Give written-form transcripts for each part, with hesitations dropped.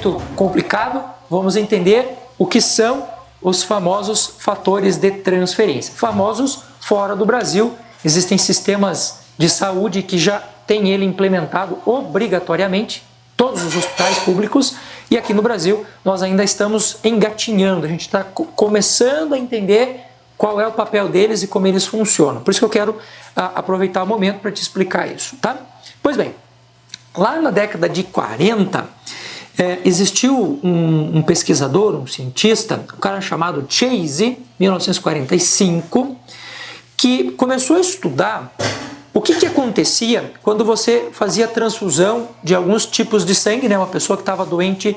muito complicado, vamos entender o que são os famosos fatores de transferência. Famosos fora do Brasil, existem sistemas de saúde que já têm ele implementado obrigatoriamente, todos os hospitais públicos, e aqui no Brasil nós ainda estamos engatinhando, a gente está começando a entender qual é o papel deles e como eles funcionam. Por isso que eu quero aproveitar o momento para te explicar isso, tá? Pois bem, lá na década de 40, existiu um pesquisador, um cientista, um cara chamado Chase, 1945, que começou a estudar o que acontecia quando você fazia transfusão de alguns tipos de sangue, né? Uma pessoa que estava doente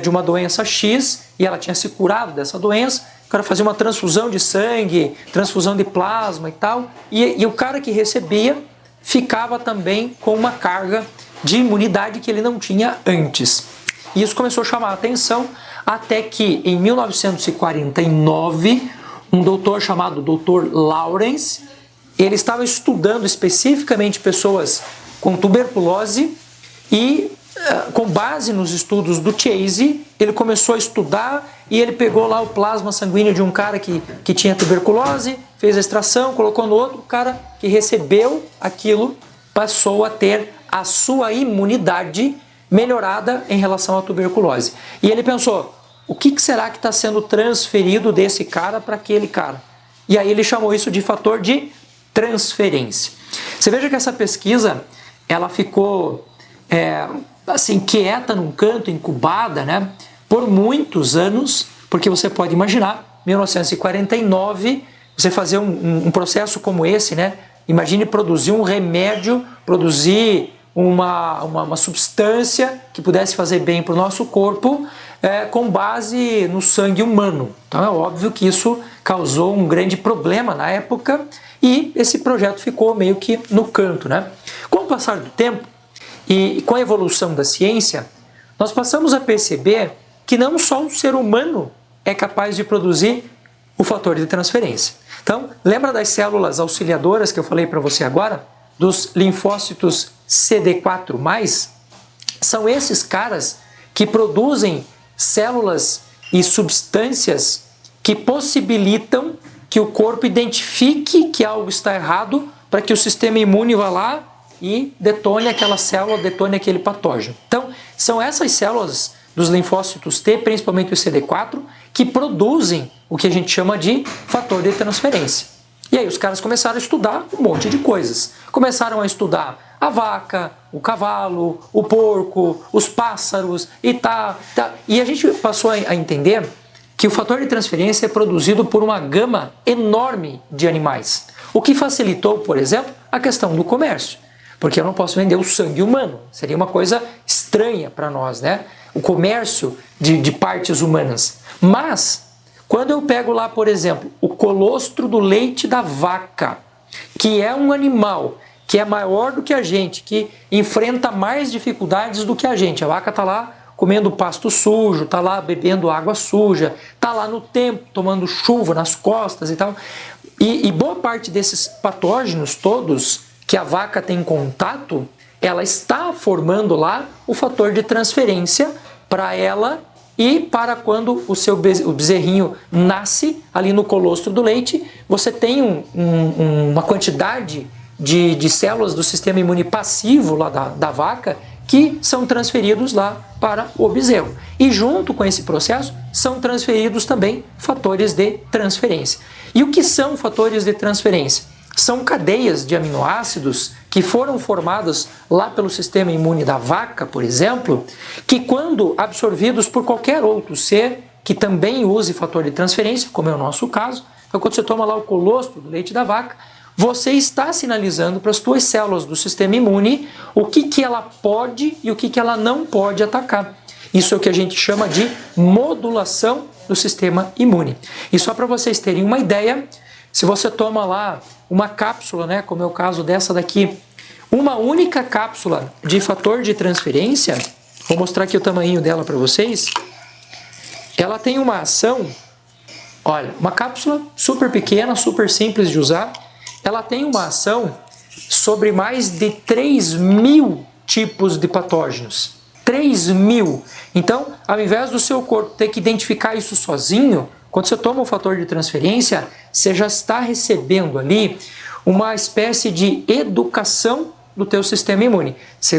de uma doença X e ela tinha se curado dessa doença, o cara fazia uma transfusão de sangue, transfusão de plasma e tal, e o cara que recebia ficava também com uma carga de imunidade que ele não tinha antes. E isso começou a chamar a atenção até que em 1949, um doutor chamado Dr. Lawrence, ele estava estudando especificamente pessoas com tuberculose e, com base nos estudos do Chase, ele começou a estudar e ele pegou lá o plasma sanguíneo de um cara que tinha tuberculose, fez a extração, colocou no outro, o cara que recebeu aquilo passou a ter a sua imunidade melhorada em relação à tuberculose. E ele pensou, o que será que está sendo transferido desse cara para aquele cara? E aí ele chamou isso de fator de transferência. Você veja que essa pesquisa, ela ficou assim, quieta num canto, incubada, né, por muitos anos, porque você pode imaginar, 1949, você fazer um processo como esse, né, imagine produzir um remédio, produzir uma substância que pudesse fazer bem para o nosso corpo, com base no sangue humano. Então é óbvio que isso causou um grande problema na época e esse projeto ficou meio que no canto, né? Com o passar do tempo e com a evolução da ciência, nós passamos a perceber que não só o ser humano é capaz de produzir o fator de transferência. Então, lembra das células auxiliadoras que eu falei para você agora? Dos linfócitos CD4+? São esses caras que produzem células e substâncias que possibilitam que o corpo identifique que algo está errado para que o sistema imune vá lá e detone aquela célula, detone aquele patógeno. Então, são essas células dos linfócitos T, principalmente o CD4, que produzem o que a gente chama de fator de transferência. E aí os caras começaram a estudar um monte de coisas. Começaram a estudar a vaca, o cavalo, o porco, os pássaros e tá. E a gente passou a entender que o fator de transferência é produzido por uma gama enorme de animais. O que facilitou, por exemplo, a questão do comércio. Porque eu não posso vender o sangue humano. Seria uma coisa estranha para nós, né? O comércio de partes humanas. Mas, quando eu pego lá, por exemplo, o colostro do leite da vaca, que é um animal que é maior do que a gente, que enfrenta mais dificuldades do que a gente. A vaca está lá comendo pasto sujo, está lá bebendo água suja, está lá no tempo tomando chuva nas costas e tal. E boa parte desses patógenos todos que a vaca tem contato, ela está formando lá o fator de transferência para ela e para quando o bezerrinho nasce ali no colostro do leite, você tem uma quantidade de células do sistema imune passivo lá da vaca que são transferidos lá para o bezerro. E junto com esse processo são transferidos também fatores de transferência. E o que são fatores de transferência? São cadeias de aminoácidos que foram formadas lá pelo sistema imune da vaca, por exemplo, que quando absorvidos por qualquer outro ser que também use fator de transferência, como é o nosso caso, então quando você toma lá o colostro do leite da vaca, você está sinalizando para as suas células do sistema imune o que ela pode e o que ela não pode atacar. Isso é o que a gente chama de modulação do sistema imune. E só para vocês terem uma ideia, se você toma lá uma cápsula, né, como é o caso dessa daqui, uma única cápsula de fator de transferência, vou mostrar aqui o tamanho dela para vocês, ela tem uma ação, olha, uma cápsula super pequena, super simples de usar, ela tem uma ação sobre mais de 3.000 tipos de patógenos. 3.000. Então, ao invés do seu corpo ter que identificar isso sozinho, quando você toma o fator de transferência, você já está recebendo ali uma espécie de educação do teu sistema imune.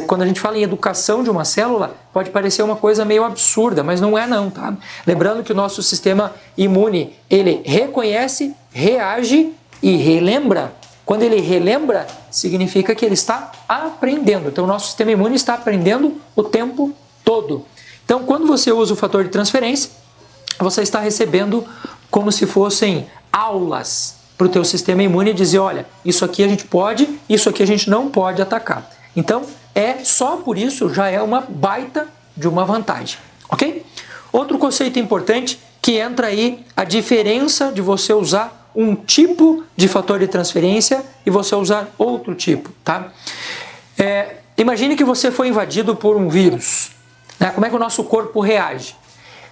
Quando a gente fala em educação de uma célula, pode parecer uma coisa meio absurda, mas não é não, tá? Lembrando que o nosso sistema imune, ele reconhece, reage e relembra. Quando ele relembra, significa que ele está aprendendo. Então, o nosso sistema imune está aprendendo o tempo todo. Então, quando você usa o fator de transferência, você está recebendo como se fossem aulas para o teu sistema imune e dizer, olha, isso aqui a gente pode, isso aqui a gente não pode atacar. Então, só por isso já é uma baita de uma vantagem, ok? Outro conceito importante que entra aí a diferença de você usar um tipo de fator de transferência e você usar outro tipo, tá? Imagine que você foi invadido por um vírus, né? Como é que o nosso corpo reage?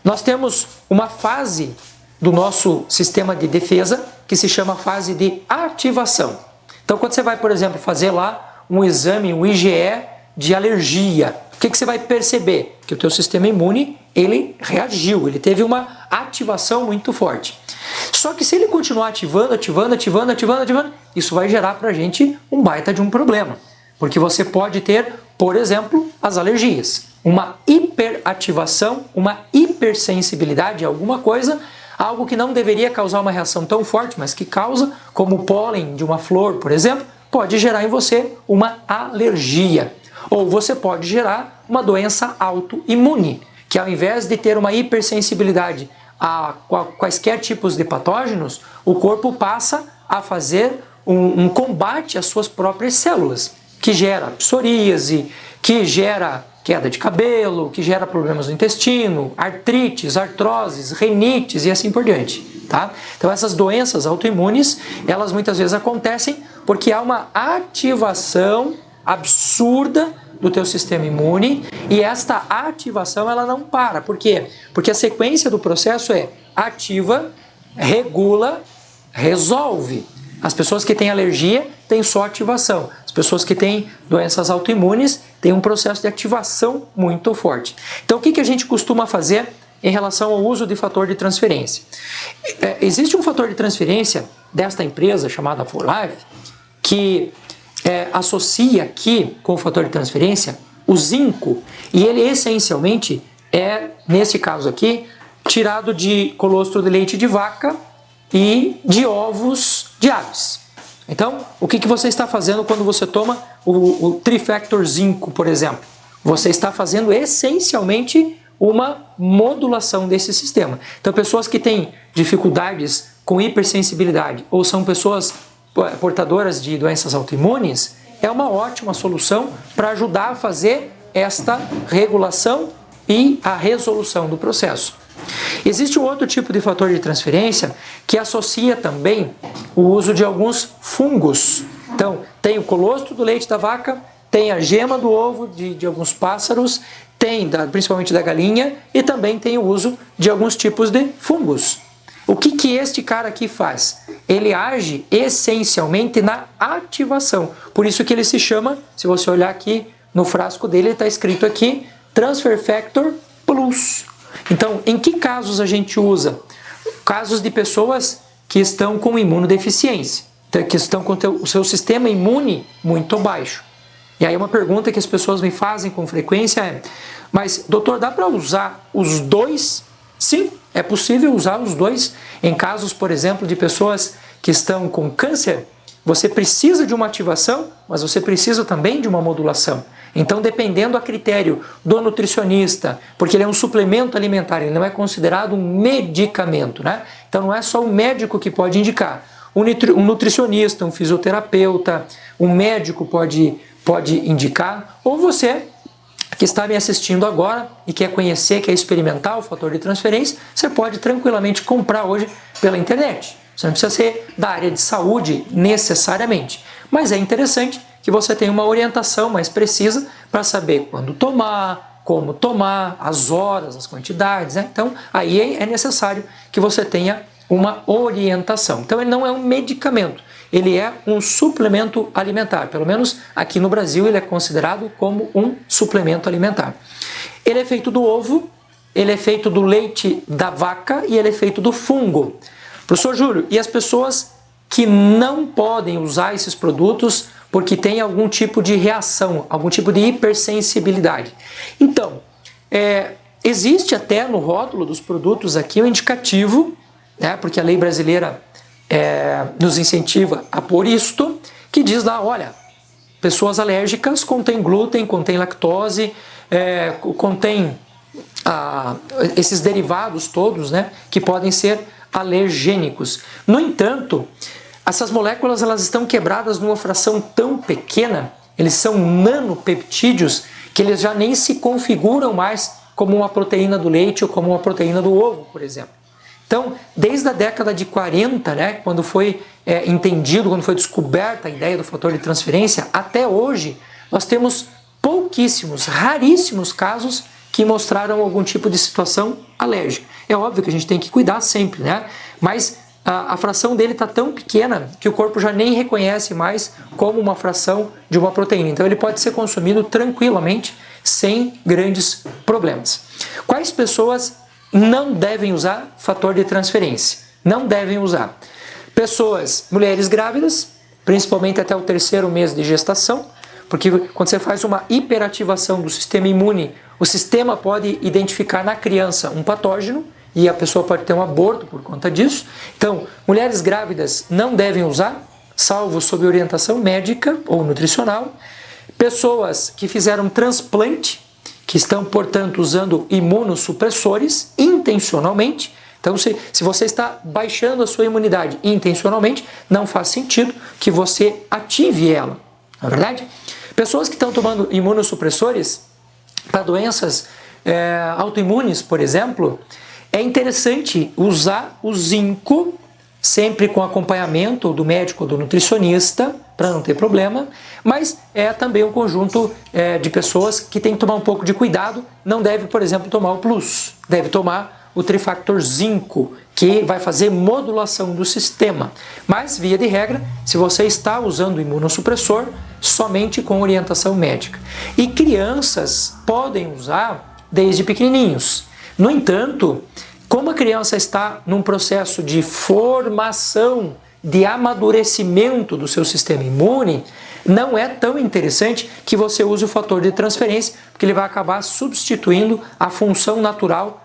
Nós temos uma fase do nosso sistema de defesa que se chama fase de ativação. Então, quando você vai, por exemplo, fazer lá um exame, um IgE de alergia, o que você vai perceber? Que o teu sistema imune, ele reagiu, ele teve uma ativação muito forte. Só que se ele continuar ativando, isso vai gerar pra gente um baita de um problema. Porque você pode ter, por exemplo, as alergias. Uma hiperativação, uma hipersensibilidade a alguma coisa, algo que não deveria causar uma reação tão forte, mas que causa, como o pólen de uma flor, por exemplo, pode gerar em você uma alergia. Ou você pode gerar uma doença autoimune, que ao invés de ter uma hipersensibilidade a quaisquer tipos de patógenos, o corpo passa a fazer um combate às suas próprias células, que gera psoríase, que gera queda de cabelo, que gera problemas no intestino, artrites, artroses, rinites e assim por diante, tá? Então essas doenças autoimunes, elas muitas vezes acontecem porque há uma ativação absurda do teu sistema imune e esta ativação ela não para. Por quê? Porque a sequência do processo é ativa, regula, resolve. As pessoas que têm alergia têm só ativação. As pessoas que têm doenças autoimunes têm um processo de ativação muito forte. Então o que a gente costuma fazer em relação ao uso de fator de transferência? Existe um fator de transferência desta empresa chamada 4Life que associa aqui com o fator de transferência o zinco, e ele essencialmente nesse caso aqui, tirado de colostro de leite de vaca e de ovos de aves. Então, o que você está fazendo quando você toma o Trifactor Zinco, por exemplo? Você está fazendo essencialmente uma modulação desse sistema. Então, pessoas que têm dificuldades com hipersensibilidade ou são pessoas portadoras de doenças autoimunes, é uma ótima solução para ajudar a fazer esta regulação e a resolução do processo. Existe um outro tipo de fator de transferência que associa também o uso de alguns fungos. Então, tem o colostro do leite da vaca, tem a gema do ovo de alguns pássaros, tem principalmente da galinha e também tem o uso de alguns tipos de fungos. O que este cara aqui faz? Ele age essencialmente na ativação. Por isso que ele se chama, se você olhar aqui no frasco dele, está escrito aqui Transfer Factor Plus. Então, em que casos a gente usa? Casos de pessoas que estão com imunodeficiência, que estão com o seu sistema imune muito baixo. E aí uma pergunta que as pessoas me fazem com frequência é: mas doutor, dá para usar os dois? Sim, é possível usar os dois. Em casos, por exemplo, de pessoas que estão com câncer, você precisa de uma ativação, mas você precisa também de uma modulação. Então, dependendo a critério do nutricionista, porque ele é um suplemento alimentar, ele não é considerado um medicamento, né? Então, não é só o médico que pode indicar. Um nutricionista, um fisioterapeuta, um médico pode indicar, ou você que está me assistindo agora e quer conhecer, quer experimentar o fator de transferência, você pode tranquilamente comprar hoje pela internet. Você não precisa ser da área de saúde necessariamente, mas é interessante que você tenha uma orientação mais precisa para saber quando tomar, como tomar, as horas, as quantidades, né? Então, aí é necessário que você tenha uma orientação. Então, ele não é um medicamento, ele é um suplemento alimentar. Pelo menos aqui no Brasil ele é considerado como um suplemento alimentar. Ele é feito do ovo, ele é feito do leite da vaca e ele é feito do fungo. Professor Júlio, e as pessoas que não podem usar esses produtos porque tem algum tipo de reação, algum tipo de hipersensibilidade? Então, existe até no rótulo dos produtos aqui um indicativo, né, porque a lei brasileira nos incentiva a pôr isto, que diz lá, olha, pessoas alérgicas contém glúten, contém lactose, contém esses derivados todos, né, que podem ser alergênicos. No entanto, essas moléculas elas estão quebradas numa fração tão pequena, eles são nanopeptídeos, que eles já nem se configuram mais como uma proteína do leite ou como uma proteína do ovo, por exemplo. Então, desde a década de 40, né, quando foi entendido, quando foi descoberta a ideia do fator de transferência, até hoje nós temos pouquíssimos, raríssimos casos que mostraram algum tipo de situação alérgica. É óbvio que a gente tem que cuidar sempre, né? Mas a fração dele está tão pequena que o corpo já nem reconhece mais como uma fração de uma proteína. Então ele pode ser consumido tranquilamente, sem grandes problemas. Quais pessoas não devem usar fator de transferência? Não devem usar. Pessoas, mulheres grávidas, principalmente até o 3º mês de gestação, porque quando você faz uma hiperativação do sistema imune, o sistema pode identificar na criança um patógeno e a pessoa pode ter um aborto por conta disso. Então, mulheres grávidas não devem usar, salvo sob orientação médica ou nutricional. Pessoas que fizeram transplante, que estão, portanto, usando imunossupressores intencionalmente. Então, se você está baixando a sua imunidade intencionalmente, não faz sentido que você ative ela, não é verdade? Pessoas que estão tomando imunossupressores para doenças autoimunes, por exemplo, é interessante usar o zinco, sempre com acompanhamento do médico ou do nutricionista, para não ter problema, mas é também um conjunto de pessoas que tem que tomar um pouco de cuidado, não deve, por exemplo, tomar o Plus, deve tomar o Trifactor Zinco, que vai fazer modulação do sistema. Mas, via de regra, se você está usando imunossupressor, somente com orientação médica. E crianças podem usar desde pequenininhos. No entanto, como a criança está num processo de formação, de amadurecimento do seu sistema imune, não é tão interessante que você use o fator de transferência, porque ele vai acabar substituindo a função natural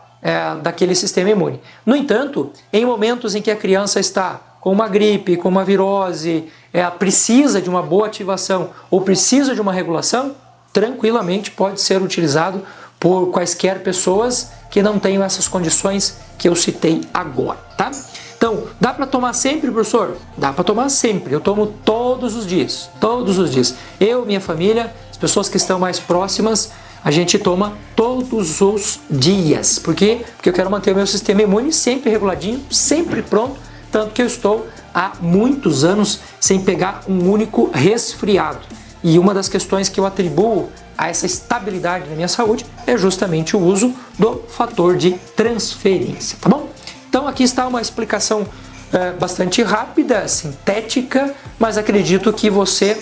daquele sistema imune. No entanto, em momentos em que a criança está com uma gripe, com uma virose, precisa de uma boa ativação ou precisa de uma regulação, tranquilamente pode ser utilizado por quaisquer pessoas que não tenham essas condições que eu citei agora, tá? Então, dá para tomar sempre, professor? Dá para tomar sempre. Eu tomo todos os dias, todos os dias. Eu, minha família, as pessoas que estão mais próximas, a gente toma todos os dias. Por quê? Porque eu quero manter o meu sistema imune sempre reguladinho, sempre pronto, tanto que eu estou há muitos anos sem pegar um único resfriado. E uma das questões que eu atribuo a essa estabilidade na minha saúde é justamente o uso do fator de transferência, tá bom? Então aqui está uma explicação bastante rápida, sintética, mas acredito que você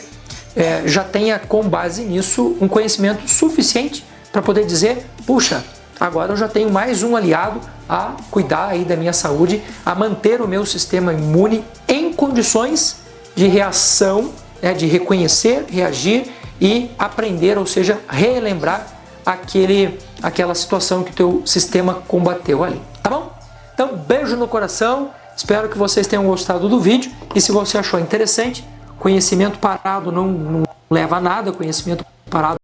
já tenha com base nisso um conhecimento suficiente para poder dizer, puxa, agora eu já tenho mais um aliado a cuidar aí da minha saúde, a manter o meu sistema imune em condições de reação, de reconhecer, reagir e aprender, ou seja, relembrar aquela situação que o teu sistema combateu ali, tá bom? Então, beijo no coração, espero que vocês tenham gostado do vídeo e se você achou interessante, conhecimento parado não leva a nada, conhecimento parado